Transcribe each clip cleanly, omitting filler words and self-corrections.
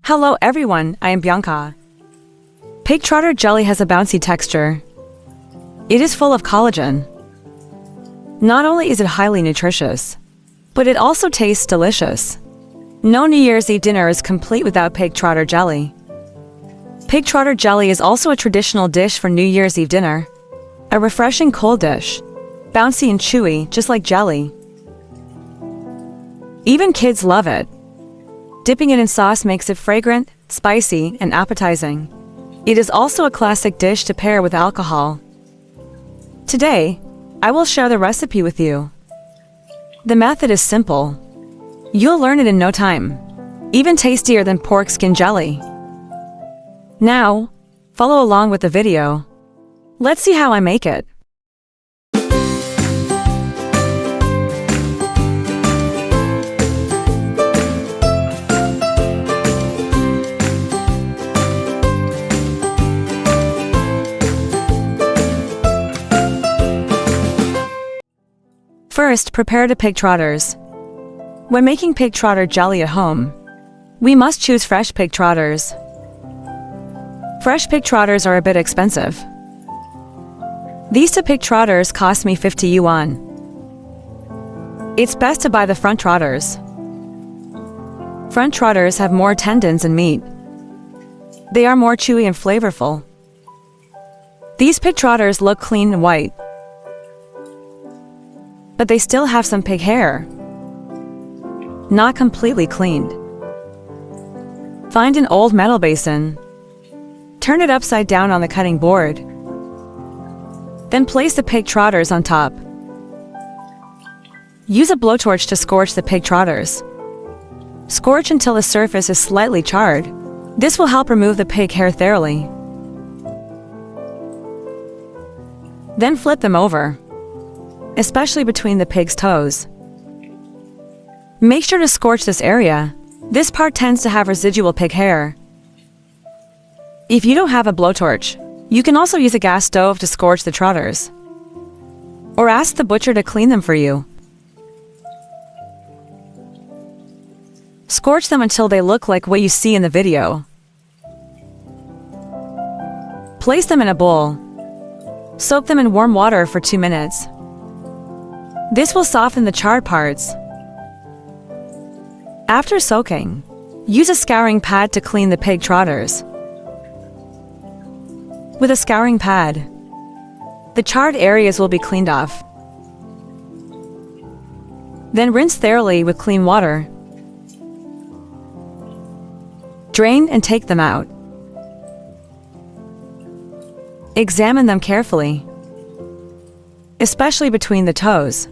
Hello everyone, I am Bianca. Pig trotter jelly has a bouncy texture. It is full of collagen. Not only is it highly nutritious, but it also tastes delicious. No New Year's Eve dinner is complete without pig trotter jelly. Pig trotter jelly is also a traditional dish for New Year's Eve dinner. A refreshing cold dish. Bouncy and chewy, just like jelly. Even kids love it. Dipping it in sauce makes it fragrant, spicy, and appetizing. It is also a classic dish to pair with alcohol. Today, I will share the recipe with you. The method is simple. You'll learn it in no time. Even tastier than pork skin jelly. Now, follow along with the video. Let's see how I make it. First, prepare the pig trotters. When making pig trotter jelly at home, we must choose fresh pig trotters. Fresh pig trotters are a bit expensive. These two pig trotters cost me 50 yuan. It's best to buy the front trotters. Front trotters have more tendons and meat. They are more chewy and flavorful. These pig trotters look clean and white, but they still have some pig hair. Not completely cleaned. Find an old metal basin. Turn it upside down on the cutting board. Then place the pig trotters on top. Use a blowtorch to scorch the pig trotters. Scorch until the surface is slightly charred. This will help remove the pig hair thoroughly. Then flip them over, especially between the pig's toes. Make sure to scorch this area. This part tends to have residual pig hair. If you don't have a blowtorch, you can also use a gas stove to scorch the trotters. Or ask the butcher to clean them for you. Scorch them until they look like what you see in the video. Place them in a bowl. Soak them in warm water for 2 minutes. This will soften the charred parts. After soaking, use a scouring pad to clean the pig trotters. With a scouring pad, the charred areas will be cleaned off. Then rinse thoroughly with clean water. Drain and take them out. Examine them carefully, especially between the toes.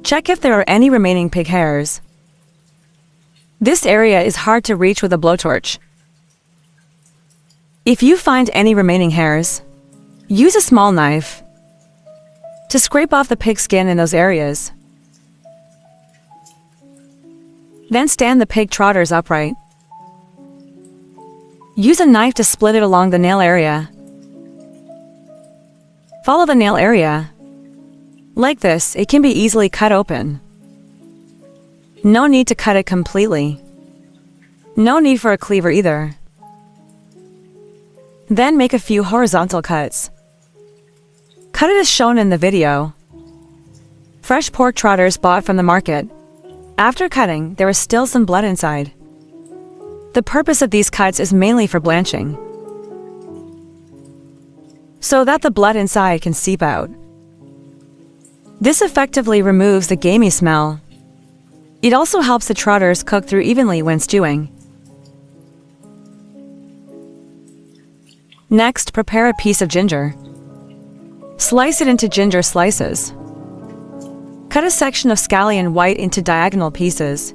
Check if there are any remaining pig hairs. This area is hard to reach with a blowtorch. If you find any remaining hairs, use a small knife to scrape off the pig skin in those areas. Then stand the pig trotters upright. Use a knife to split it along the nail area. Follow the nail area. Like this, it can be easily cut open. No need to cut it completely. No need for a cleaver either. Then make a few horizontal cuts. Cut it as shown in the video. Fresh pork trotters bought from the market. After cutting, there is still some blood inside. The purpose of these cuts is mainly for blanching, so that the blood inside can seep out. This effectively removes the gamey smell. It also helps the trotters cook through evenly when stewing. Next, prepare a piece of ginger. Slice it into ginger slices. Cut a section of scallion white into diagonal pieces.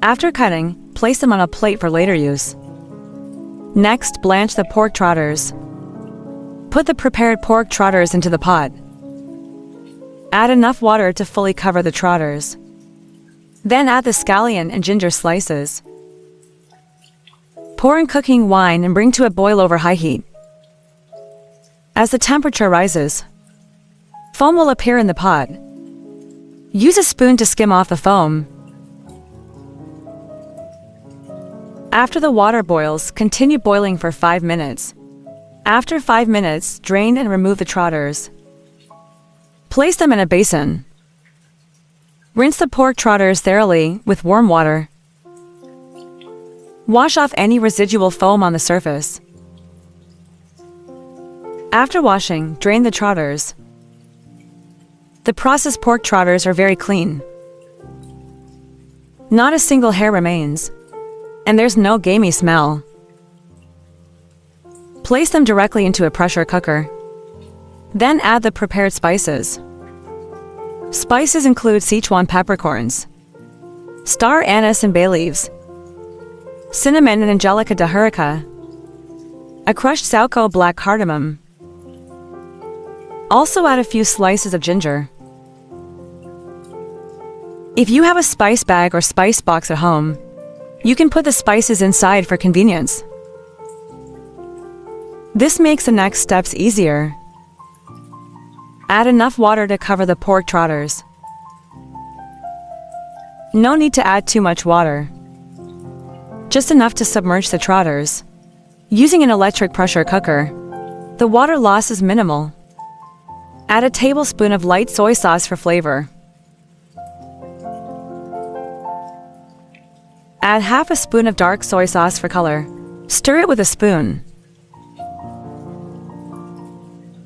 After cutting, place them on a plate for later use. Next, blanch the pork trotters. Put the prepared pork trotters into the pot. Add enough water to fully cover the trotters. Then add the scallion and ginger slices. Pour in cooking wine and bring to a boil over high heat. As the temperature rises, foam will appear in the pot. Use a spoon to skim off the foam. After the water boils, continue boiling for 5 minutes. After 5 minutes, drain and remove the trotters. Place them in a basin. Rinse the pork trotters thoroughly with warm water. Wash off any residual foam on the surface. After washing, drain the trotters. The processed pork trotters are very clean. Not a single hair remains, and there's no gamey smell. Place them directly into a pressure cooker. Then add the prepared spices. Spices include Sichuan peppercorns, star anise and bay leaves, cinnamon and angelica dahurica, a crushed Sauco black cardamom. Also add a few slices of ginger. If you have a spice bag or spice box at home, you can put the spices inside for convenience. This makes the next steps easier. Add enough water to cover the pork trotters. No need to add too much water. Just enough to submerge the trotters. Using an electric pressure cooker, the water loss is minimal. Add a tablespoon of light soy sauce for flavor. Add half a spoon of dark soy sauce for color. Stir it with a spoon.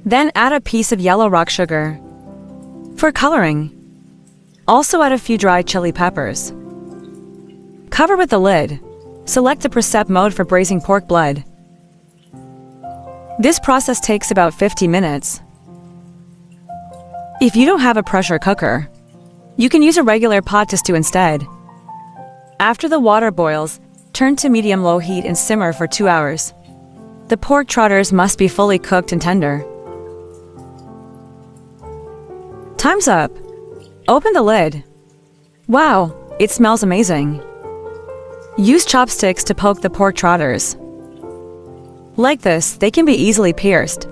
Then add a piece of yellow rock sugar for coloring. Also add a few dried chili peppers. Cover with the lid. Select the preset mode for braising pork blood. This process takes about 50 minutes. If you don't have a pressure cooker, you can use a regular pot to stew instead. After the water boils, turn to medium-low heat and simmer for 2 hours. The pork trotters must be fully cooked and tender. Time's up. Open the lid. Wow, it smells amazing. Use chopsticks to poke the pork trotters. Like this, they can be easily pierced.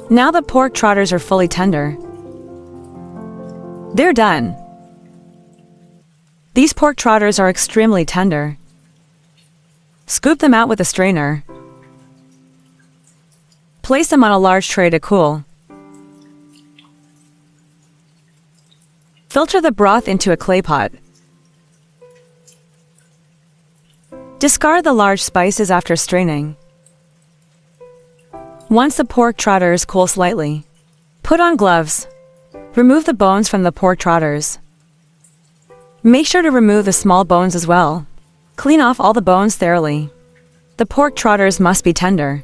Now the pork trotters are fully tender. They're done. These pork trotters are extremely tender. Scoop them out with a strainer. Place them on a large tray to cool. Filter the broth into a clay pot. Discard the large spices after straining. Once the pork trotters cool slightly, put on gloves. Remove the bones from the pork trotters. Make sure to remove the small bones as well. Clean off all the bones thoroughly. The pork trotters must be tender.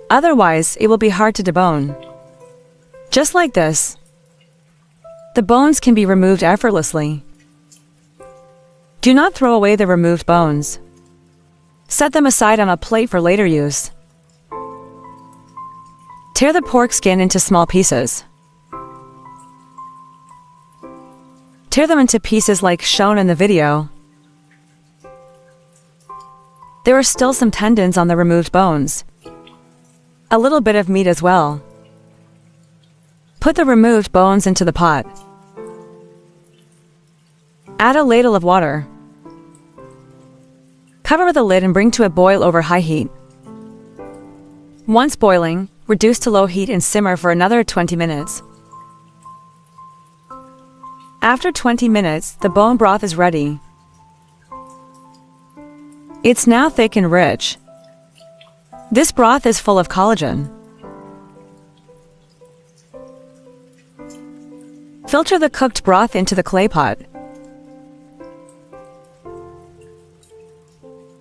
Otherwise, it will be hard to debone. Just like this. The bones can be removed effortlessly. Do not throw away the removed bones. Set them aside on a plate for later use. Tear the pork skin into small pieces. Tear them into pieces like shown in the video. There are still some tendons on the removed bones. A little bit of meat as well. Put the removed bones into the pot. Add a ladle of water. Cover with a lid and bring to a boil over high heat. Once boiling, reduce to low heat and simmer for another 20 minutes. After 20 minutes, the bone broth is ready. It's now thick and rich. This broth is full of collagen. Filter the cooked broth into the clay pot.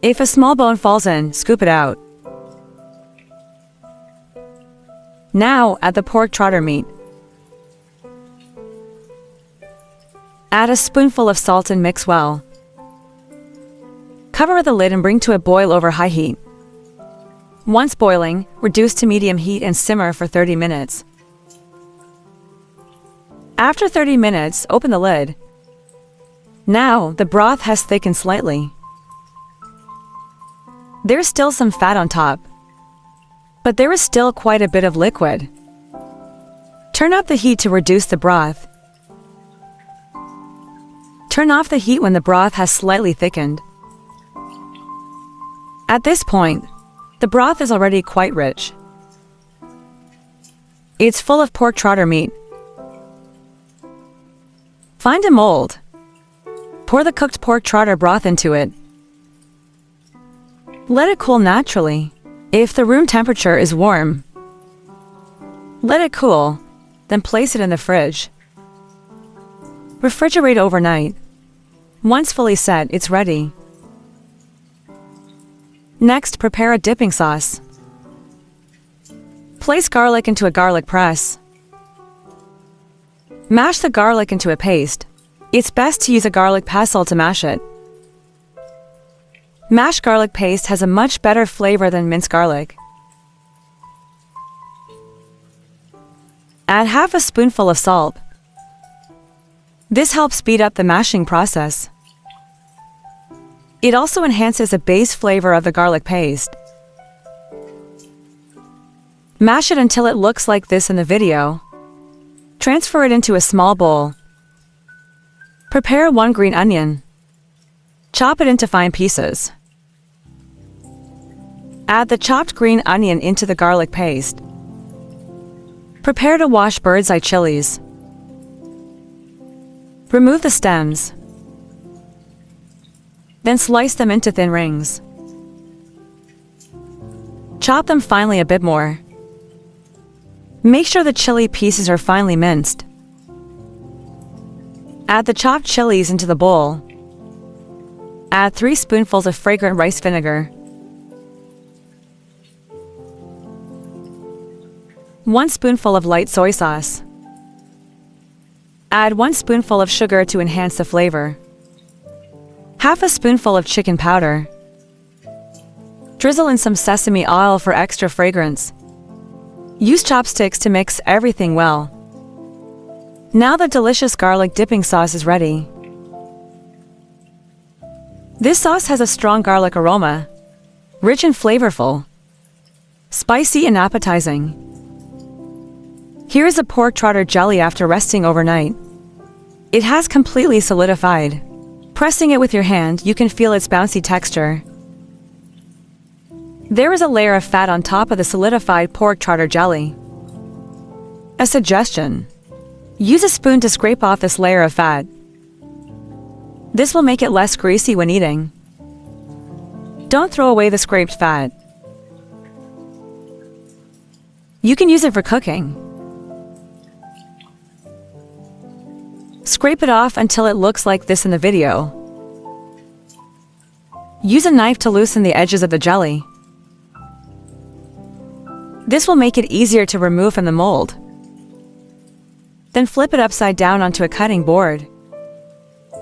If a small bone falls in, scoop it out. Now add the pork trotter meat. Add a spoonful of salt and mix well. Cover with a lid and bring to a boil over high heat. Once boiling, reduce to medium heat and simmer for 30 minutes. After 30 minutes, open the lid. Now, the broth has thickened slightly. There's still some fat on top, but there is still quite a bit of liquid. Turn up the heat to reduce the broth. Turn off the heat when the broth has slightly thickened. At this point, the broth is already quite rich. It's full of pork trotter meat. Find a mold. Pour the cooked pork trotter broth into it. Let it cool naturally. If the room temperature is warm, let it cool, then place it in the fridge. Refrigerate overnight. Once fully set, it's ready. Next, prepare a dipping sauce. Place garlic into a garlic press. Mash the garlic into a paste. It's best to use a garlic pestle to mash it. Mashed garlic paste has a much better flavor than minced garlic. Add half a spoonful of salt. This helps speed up the mashing process. It also enhances the base flavor of the garlic paste. Mash it until it looks like this in the video. Transfer it into a small bowl. Prepare 1 green onion. Chop it into fine pieces. Add the chopped green onion into the garlic paste. Prepare to wash bird's eye chilies. Remove the stems. Then slice them into thin rings. Chop them finely a bit more. Make sure the chili pieces are finely minced. Add the chopped chilies into the bowl. Add 3 spoonfuls of fragrant rice vinegar. 1 spoonful of light soy sauce. Add 1 spoonful of sugar to enhance the flavor. Half a spoonful of chicken powder. Drizzle in some sesame oil for extra fragrance. Use chopsticks to mix everything well. Now the delicious garlic dipping sauce is ready. This sauce has a strong garlic aroma, rich and flavorful, spicy and appetizing. Here is a pork trotter jelly after resting overnight. It has completely solidified. Pressing it with your hand, you can feel its bouncy texture. There is a layer of fat on top of the solidified pork trotter jelly. A suggestion: use a spoon to scrape off this layer of fat. This will make it less greasy when eating. Don't throw away the scraped fat. You can use it for cooking. Scrape it off until it looks like this in the video. Use a knife to loosen the edges of the jelly. This will make it easier to remove from the mold. Then flip it upside down onto a cutting board.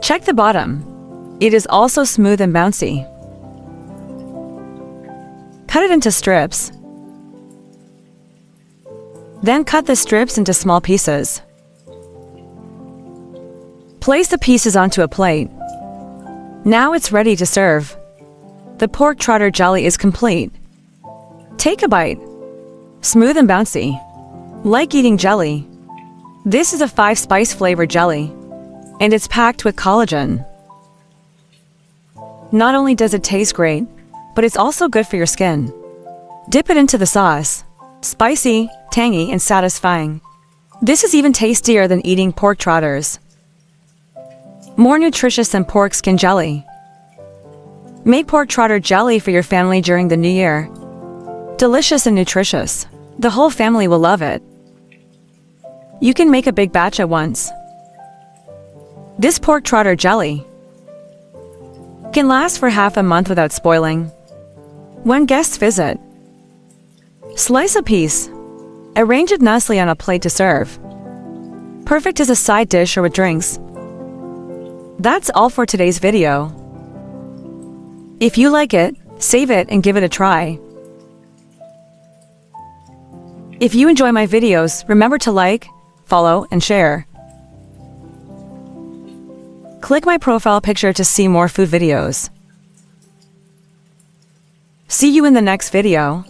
Check the bottom. It is also smooth and bouncy. Cut it into strips. Then cut the strips into small pieces. Place the pieces onto a plate. Now it's ready to serve. The pork trotter jelly is complete. Take a bite. Smooth and bouncy. Like eating jelly. This is a 5-spice flavored jelly, and it's packed with collagen. Not only does it taste great, but it's also good for your skin. Dip it into the sauce. Spicy, tangy, and satisfying. This is even tastier than eating pork trotters. More nutritious than pork skin jelly. Make pork trotter jelly for your family during the New Year. Delicious and nutritious. The whole family will love it. You can make a big batch at once. This pork trotter jelly can last for half a month without spoiling. When guests visit, slice a piece. Arrange it nicely on a plate to serve. Perfect as a side dish or with drinks. That's all for today's video. If you like it, save it and give it a try. If you enjoy my videos, remember to like, follow, and share. Click my profile picture to see more food videos. See you in the next video.